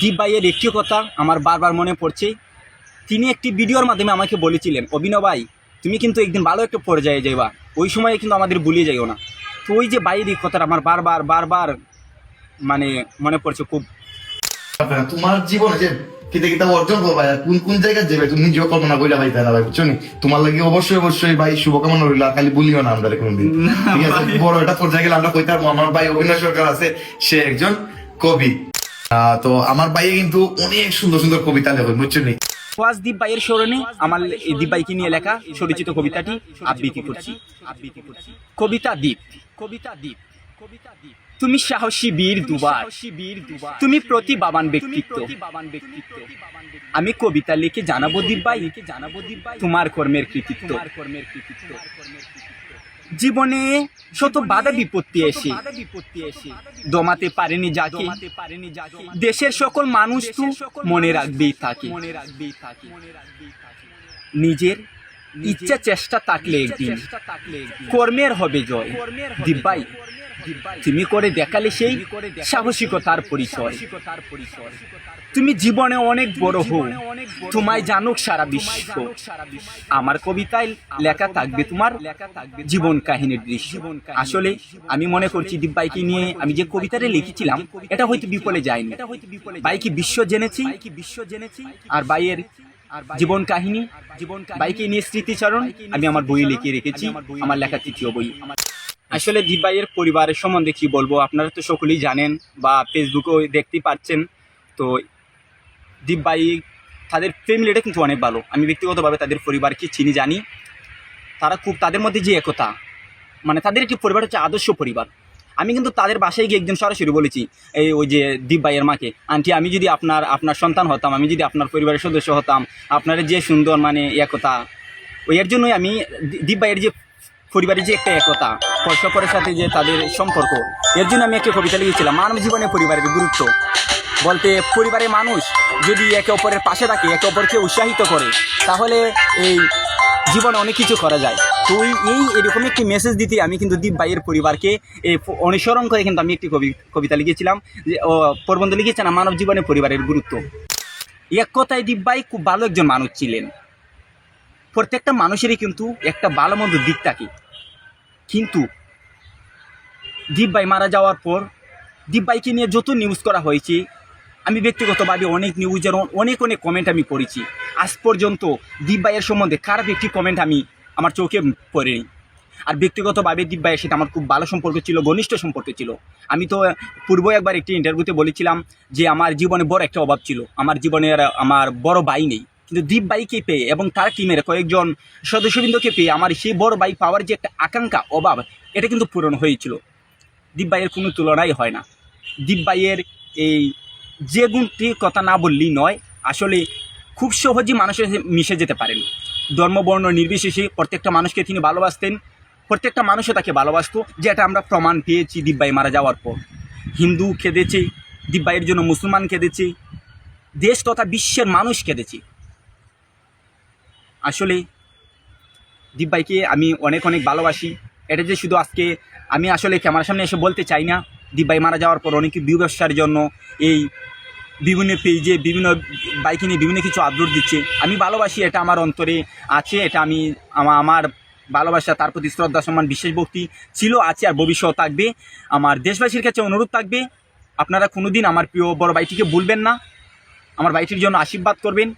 দীপ ভাইয়ের একটি কথা আমার বারবার মনে পড়ছে। তিনি একটি ভিডিওর মাধ্যমে আমাকে বলেছিলেন, অভিনব ভাই তুমি কিন্তু একদিন ভালো একটা পর্যায়ে যাইবা, ওই সময়ে কিন্তু আমাদের ভুলিয়ে যাইও না। তো ওই যে বাইরের এই কথাটা আমার বারবার বারবার মানে মনে পড়ছে খুব। তোমার জীবনে যে কিতা কিতা অর্জন করবা, কোন কোন জায়গায় যাবে তুমি নিজেও কল্পনা কইলা ভাই, তাই না ভাই, বুঝছো নি? তোমার লাগে অবশ্যই অবশ্যই ভাই শুভকামনা রইল, খালি বলিও না আমরা কোনদিন, ঠিক আছে? বড় এটা পর্যায়ে গেলে আমরা কইতে পারবো আমার ভাই অভিনয় সরকার আছে, সে একজন কবি। তো আমার ভাইয়ে কিন্তু অনেক সুন্দর সুন্দর কবিতা লেখে, বুঝছো নি? ওয়াজ দীপ ভাইয়ের স্মরণে আমার এই দীপ ভাইকে নিয়ে লেখা পরিচিত কবিতাটি আবৃত্তি করছি। কবিতা দ্বীপ। কবিতা দ্বীপ। কবিতা দ্বীপ। তুমি সাহসী বীর দুবার, তুমি প্রতিভাবান ব্যক্তিত্ব। আমি কবিতা লিখে জানাবো দীপ ভাই, তোমার কর্মের কৃতিত্ব। জীবনে শত বাধা বিপত্তি এসে দমাতে পারেনি যাকে, দেশের সকল মানুষ তো মনে রাখবেই থাকে। নিজের ইচ্ছা চেষ্টা থাকলে একদিন কর্মের হবে জয়। দীপ ভাই তুমি করে দেখালে সেই সাহসিকতার পরিচয়। তুমি জীবনে অনেক বড় হও, তোমায় জানুক সারা বিশ্ব। আমার কবিতায় লেখা থাকবে তোমার জীবন কাহিনীর দৃশ্য। আসলে আমি মনে করছি দীপ ভাইকে নিয়ে আমি যে কবিতাটা লিখেছিলাম এটা হয়তো বিফলে যায়নি। বাইকে বিশ্ব জেনেছি, আর বাইয়ের জীবন কাহিনী, বাইকে নিয়ে স্মৃতিচারণ আমি আমার বইয়ে লিখে রেখেছি, আমার লেখা তৃতীয় বই। আসলে দীপ ভাইয়ের পরিবারের সম্বন্ধে কি বলবো, আপনারা তো সকলেই জানেন বা ফেসবুকেও দেখতেই পাচ্ছেন। তো দীপ ভাই তাদের ফ্যামিলিটা কিন্তু অনেক ভালো, আমি ব্যক্তিগতভাবে তাদের পরিবারকে চিনি, জানি। তারা খুব, তাদের মধ্যে যে একতা, মানে তাদের একটি পরিবার হচ্ছে আদর্শ পরিবার। আমি কিন্তু তাদের বাসায় গিয়ে একদিন সরাসরি বলেছি, এই ওই যে দীপ ভাইয়ের মাকে, আন্টি আমি যদি আপনার সন্তান হতাম, আমি যদি আপনার পরিবারের সদস্য হতাম, আপনার যে সুন্দর মানে একতা, ওই এর জন্যই আমি দীপ ভাইয়ের যে পরিবারের যে একটা একতা, পরস্পরের সাথে যে তাদের সম্পর্ক, এর জন্য আমি একটা কবিতা লিখেছিলাম, মানব জীবনে পরিবারের গুরুত্ব। বলতে পরিবারের মানুষ যদি একে অপরের পাশে থাকে, একে অপরকে উৎসাহিত করে, তাহলে এই জীবনে অনেক কিছু করা যায়। তো এরকম একটি মেসেজ দিতে আমি কিন্তু দীপ ভাইয়ের পরিবারকে অনুসরণ করে কিন্তু আমি একটি কবিতা লিখেছিলাম, যে প্রবন্ধ লিখেছিলাম মানব জীবনে পরিবারের গুরুত্ব। এক কথায় দীপ ভাই খুব ভালো একজন মানুষ ছিলেন। প্রত্যেকটা মানুষেরই কিন্তু একটা ভালো মন্দ দিক থাকে, কিন্তু দীপ ভাই মারা যাওয়ার পর দীপ ভাইকে নিয়ে যত নিউজ করা হয়েছে, আমি ব্যক্তিগতভাবে অনেক নিউজের অনেক কমেন্ট আমি পড়েছি। আজ পর্যন্ত দীপ ভাইয়ের সম্বন্ধে খারাপ একটি কমেন্ট আমি আমার চোখে পড়িনি। আর ব্যক্তিগতভাবে দীপ ভাইয়ের সাথে আমার খুব ভালো সম্পর্ক ছিল, ঘনিষ্ঠ সম্পর্ক ছিল। আমি তো পূর্বে একবার একটি ইন্টারভিউতে বলেছিলাম যে আমার জীবনে বড় একটা অভাব ছিল, আমার জীবনের আমার বড় ভাই নেই। কিন্তু দীপ ভাইকে পেয়ে এবং তার টিমের কয়েকজন সদস্যবৃন্দকে পেয়ে আমার সেই বড় ভাই পাওয়ার যে একটা আকাঙ্ক্ষা, অভাব, এটা কিন্তু পূরণ হয়েছিল। দীপ ভাইয়ের কোনো তুলনাই হয় না। দীপ ভাইয়ের এই যে গুণটির কথা না বললেই নয়, আসলে খুব সহজেই মানুষের মিশে যেতে পারেন। ধর্মবর্ণ নির্বিশেষে প্রত্যেকটা মানুষকে তিনি ভালোবাসতেন, প্রত্যেকটা মানুষও তাকে ভালোবাসতো, যেটা আমরা প্রমাণ পেয়েছি দীপ ভাই মারা যাওয়ার পর। হিন্দু কেঁদেছে, দীপ ভাইয়ের জন্য মুসলমান কেঁদেছে, দেশ তথা বিশ্বের মানুষ কেঁদেছে। আসলে দীপ ভাইকে আমি অনেক ভালোবাসি। এটা যে শুধু আজকে আমি আসলে ক্যামেরার সামনে এসে বলতে চাই না। দীপ ভাই মারা যাওয়ার পর অনেকে ভিউ ব্যবসার জন্য এই বিভিন্ন পেজে বিভিন্ন বাইকে নিয়ে বিভিন্ন কিছু আপলোড দিচ্ছে। আমি ভালোবাসি, এটা আমার অন্তরে আছে, এটা আমি আমার ভালোবাসা, তার প্রতি শ্রদ্ধা সম্মান বিশেষ ভক্তি ছিল, আছে, আর ভবিষ্যৎ থাকবে। আমার দেশবাসীর কাছে অনুরোধ থাকবে, আপনারা কোনোদিন আমার প্রিয় বড় ভাইটিকে ভুলবেন না, আমার ভাইটির জন্য আশীর্বাদ করবেন।